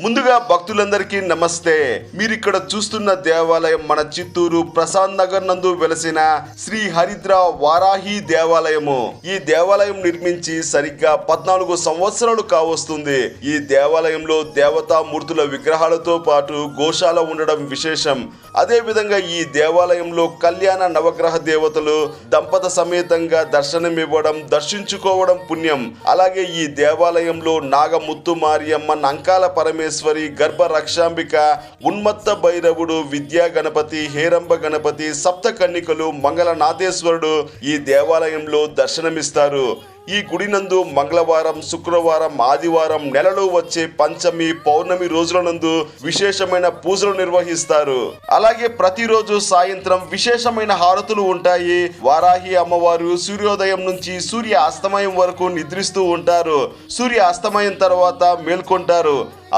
ముందుగా భక్తులందరికీ నమస్తే. మీరిక్కడ చూస్తున్న దేవాలయం మన చిత్తూరు ప్రసాద్ నగర్ నందు వెలసిన శ్రీ హరిద్ర వారాహి దేవాలయము. ఈ దేవాలయం నిర్మించి సరిగ్గా 14 సంవత్సరాలు కావస్తుంది. ఈ దేవాలయంలో దేవతా మూర్తుల విగ్రహాలతో పాటు గోశాల ఉండడం విశేషం. అదే విధంగా ఈ దేవాలయంలో కళ్యాణ నవగ్రహ దేవతలు దంపత సమేతంగా దర్శనమివ్వడం, దర్శించుకోవడం పుణ్యం. అలాగే ఈ దేవాలయంలో నాగముత్తు మారియమ్మ, నంకాల పరమేశ్వరి, గర్భ రక్షాంబిక, ఉన్మత్త భైరవుడు, విద్యా గణపతి, హేరంబ గణపతి, సప్త కన్నికలు, మంగళనాథేశ్వరుడు ఈ దేవాలయంలో దర్శనమిస్తారు. ఈ గుడి నందు మంగళవారం, శుక్రవారం, ఆదివారం, నెలలో వచ్చే పంచమి, పౌర్ణమి రోజుల నందు విశేషమైన పూజలు నిర్వహిస్తారు. అలాగే ప్రతిరోజు సాయంత్రం విశేషమైన హారతులు ఉంటాయి. వారాహి అమ్మవారు సూర్యోదయం నుంచి సూర్య అస్తమయం వరకు నిద్రిస్తూ ఉంటారు. సూర్య అస్తమయం తర్వాత మేల్కొంటారు.